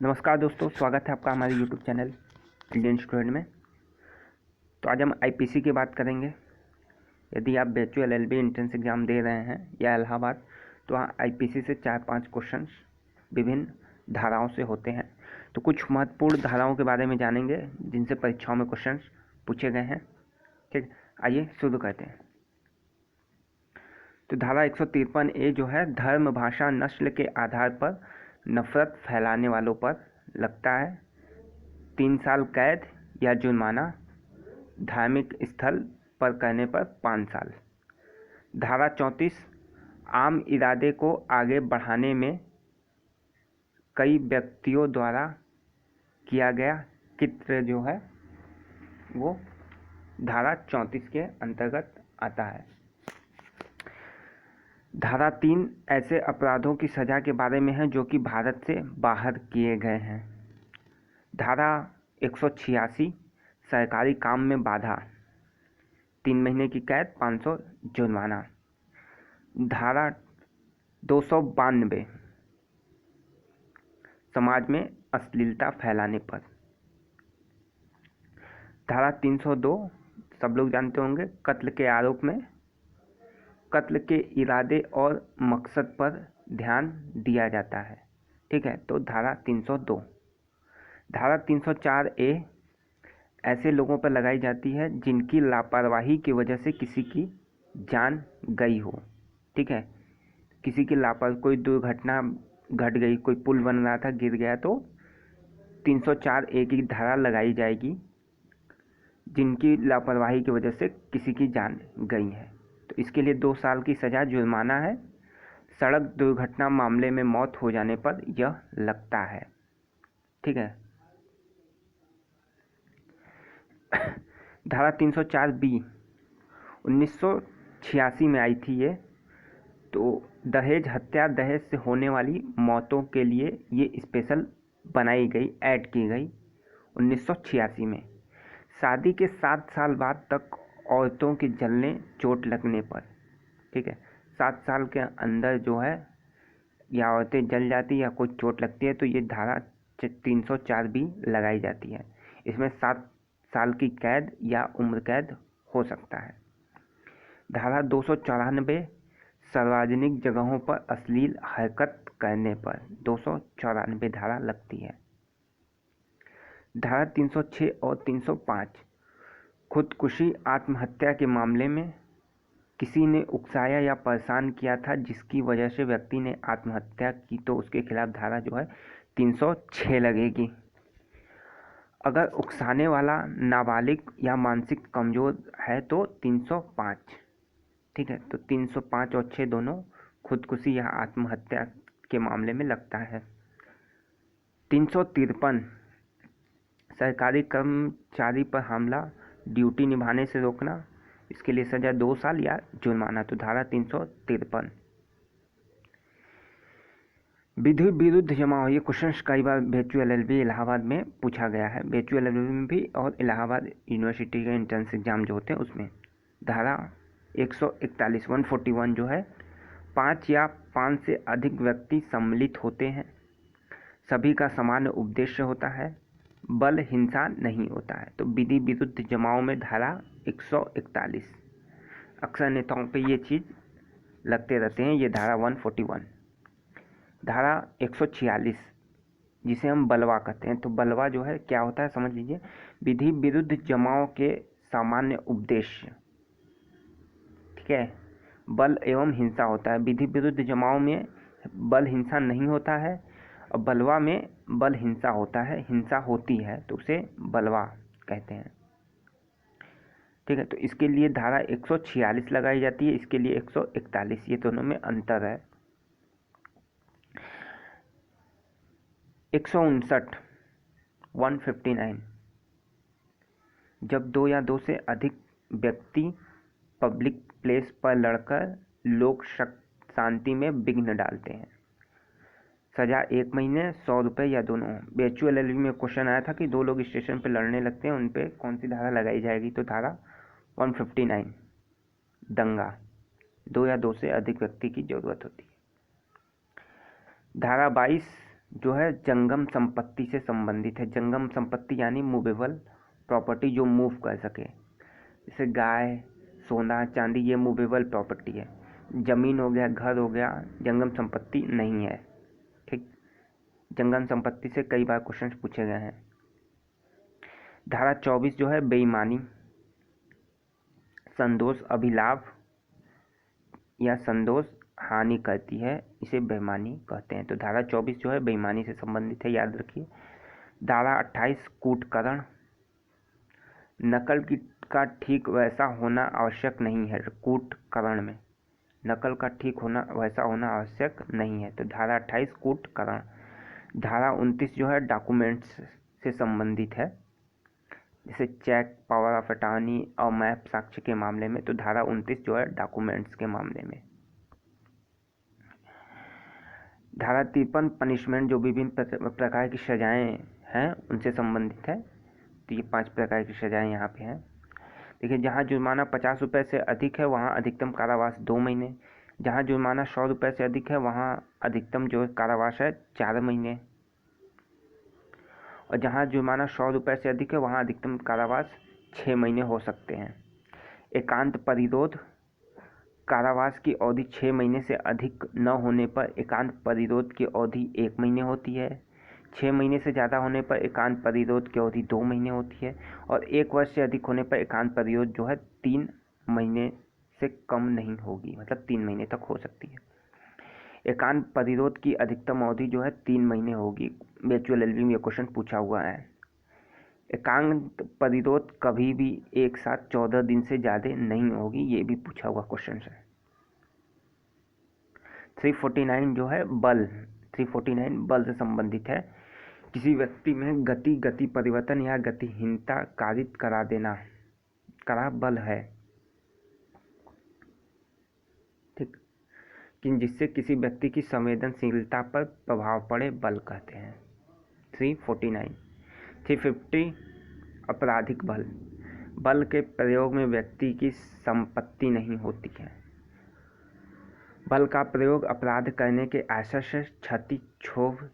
नमस्कार दोस्तों, स्वागत है आपका हमारे यूट्यूब चैनल इंडियन स्टूडेंट में। तो आज हम आईपीसी की बात करेंगे। यदि आप BHU LLB एंट्रेंस एग्ज़ाम दे रहे हैं या इलाहाबाद, तो आईपीसी से 4-5 क्वेश्चंस विभिन्न धाराओं से होते हैं। तो कुछ महत्वपूर्ण धाराओं के बारे में जानेंगे जिनसे परीक्षाओं में क्वेश्चंस पूछे गए हैं। ठीक, आइए शुरू करते हैं। तो धारा 153A जो है, धर्म, भाषा, नस्ल के आधार पर नफरत फैलाने वालों पर लगता है 3 साल कैद या जुर्माना, धार्मिक स्थल पर करने पर 5 साल। धारा 34 आम इरादे को आगे बढ़ाने में कई व्यक्तियों द्वारा किया गया कृत्य जो है वो धारा 34 के अंतर्गत आता है। धारा 3 ऐसे अपराधों की सज़ा के बारे में है जो कि भारत से बाहर किए गए हैं। धारा 186 सरकारी काम में बाधा, 3 महीने की कैद, 500 जुर्माना। धारा 292 समाज में अश्लीलता फैलाने पर। धारा 302 सब लोग जानते होंगे, कत्ल के आरोप में कत्ल के इरादे और मकसद पर ध्यान दिया जाता है। ठीक है, तो धारा 302। धारा 304A ऐसे लोगों पर लगाई जाती है जिनकी लापरवाही की वजह से किसी की जान गई हो। ठीक है, किसी की कोई दुर्घटना घट गई, कोई पुल बन रहा था, गिर गया, तो 304A की धारा लगाई जाएगी जिनकी लापरवाही की वजह से किसी की जान गई है। तो इसके लिए 2 साल की सज़ा, जुर्माना है। सड़क दुर्घटना मामले में मौत हो जाने पर यह लगता है। ठीक है। धारा 304B 1986 में आई थी ये। तो दहेज हत्या, दहेज से होने वाली मौतों के लिए ये स्पेशल बनाई गई, ऐड की गई 1986 में। शादी के 7 साल बाद तक औरतों की जलने, चोट लगने पर, ठीक है, 7 साल के अंदर जो है या औरतें जल जाती या कोई चोट लगती है तो ये धारा 304B लगाई जाती है। इसमें 7 साल की कैद या उम्र कैद हो सकता है। धारा 294 सार्वजनिक जगहों पर अश्लील हरकत करने पर 294 धारा लगती है। धारा 306 और 305 खुदकुशी, आत्महत्या के मामले में किसी ने उकसाया या परेशान किया था जिसकी वजह से व्यक्ति ने आत्महत्या की तो उसके खिलाफ धारा जो है 306 लगेगी। अगर उकसाने वाला नाबालिग या मानसिक कमज़ोर है तो 305। ठीक है, तो 305 और 6 दोनों खुदकुशी या आत्महत्या के मामले में लगता है। 353 सरकारी कर्मचारी पर हमला, ड्यूटी निभाने से रोकना, इसके लिए सजा 2 साल या जुर्माना। तो धारा 353। विधि विरुद्ध जमाव, ये क्वेश्चन कई बार BHU LLB इलाहाबाद में पूछा गया है। BHU LLB में भी और इलाहाबाद यूनिवर्सिटी के एंट्रेंस एग्जाम जो होते हैं उसमें। धारा 141 141 जो है, 5 या 5 से अधिक व्यक्ति सम्मिलित होते हैं, सभी का समान उद्देश्य होता है, बल हिंसा नहीं होता है। तो विधि विरुद्ध जमाव में धारा 141। अक्सर नेताओं पे ये चीज़ लगते रहते हैं, ये धारा 141। धारा 146 जिसे हम बलवा कहते हैं। तो बलवा जो है क्या होता है समझ लीजिए, विधि विरुद्ध जमाव के सामान्य उद्देश्य। ठीक है, बल एवं हिंसा होता है। विधि विरुद्ध जमाव में बल हिंसा नहीं होता है और बलवा में बल हिंसा होता है, हिंसा होती है, तो उसे बलवा कहते हैं। ठीक है, तो इसके लिए धारा 146 लगाई जाती है, इसके लिए 141, ये दोनों में अंतर है। 159 159 जब 2 या 2 से अधिक व्यक्ति पब्लिक प्लेस पर लड़कर लोक शांति में विघ्न डालते हैं, सजा 1 महीने, 100 रुपये या दोनों। BHU LLB में क्वेश्चन आया था कि 2 लोग स्टेशन पर लड़ने लगते हैं, उन पे कौन सी धारा लगाई जाएगी। तो धारा 159 दंगा, 2 या 2 से अधिक व्यक्ति की जरूरत होती है। धारा 22 जो है जंगम संपत्ति से संबंधित है। जंगम संपत्ति यानी मूवेबल प्रॉपर्टी, जो मूव कर सके। जैसे गाय, सोना, चांदी, ये मूवेबल प्रॉपर्टी है। जमीन हो गया, घर हो गया, जंगम संपत्ति नहीं है। ठीक, जंगम संपत्ति से कई बार क्वेश्चन पूछे गए हैं। धारा 24 जो है बेईमानी, संदोष, अभिलाभ या संदोष हानि करती है, इसे बेईमानी कहते हैं। तो धारा 24 जो है बेईमानी से संबंधित है, याद रखिए। धारा 28 कूटकरण, नकल का ठीक वैसा होना आवश्यक नहीं है। कूटकरण में नकल का ठीक होना वैसा होना आवश्यक नहीं है। तो धारा 28 कूटकरण। धारा 29 जो है डॉक्यूमेंट्स से संबंधित है, जैसे चेक, पावर ऑफ अटॉर्नी और मैप साक्ष्य के मामले में। तो धारा 29 जो है डॉक्यूमेंट्स के मामले में। धारा 53 पनिशमेंट, जो विभिन्न प्रकार की सजाएं हैं उनसे संबंधित है। तो ये 5 प्रकार की सजाएं यहाँ पे हैं। देखिए, जहाँ जुर्माना 50 रुपये से अधिक है वहाँ अधिकतम कारावास 2 महीने। जहाँ जुर्माना 100 रुपये से अधिक है वहाँ अधिकतम जो कारावास है 4 महीने। और जहाँ जुर्माना 100 रुपये से अधिक है वहाँ अधिकतम कारावास 6 महीने हो सकते हैं। एकांत परिरोध, कारावास की अवधि 6 महीने से अधिक न होने पर एकांत परिरोध की अवधि 1 महीने होती है। 6 महीने से ज़्यादा होने पर एकांत परिरोध की अवधि 2 महीने होती है। और 1 वर्ष से अधिक होने पर एकांत परिरोध जो है 3 महीने से कम नहीं होगी, मतलब 3 महीने तक हो सकती है। एकांत परिरोध की अधिकतम अवधि जो है 3 महीने होगी। वर्चुअल एलबी में ये क्वेश्चन पूछा हुआ है। एकांत परिरोध कभी भी एक साथ 14 दिन से ज़्यादा नहीं होगी, ये भी पूछा हुआ क्वेश्चन है। 349 जो है बल, 349 बल से संबंधित है। किसी व्यक्ति में गति परिवर्तन या गतिहीनता कारित करा बल है। ठीक, कि जिससे किसी व्यक्ति की संवेदनशीलता पर प्रभाव पड़े, बल कहते हैं। 349। 350 आपराधिक बल, बल के प्रयोग में व्यक्ति की संपत्ति नहीं होती है। बल का प्रयोग अपराध करने के आशय से क्षति, क्षोभ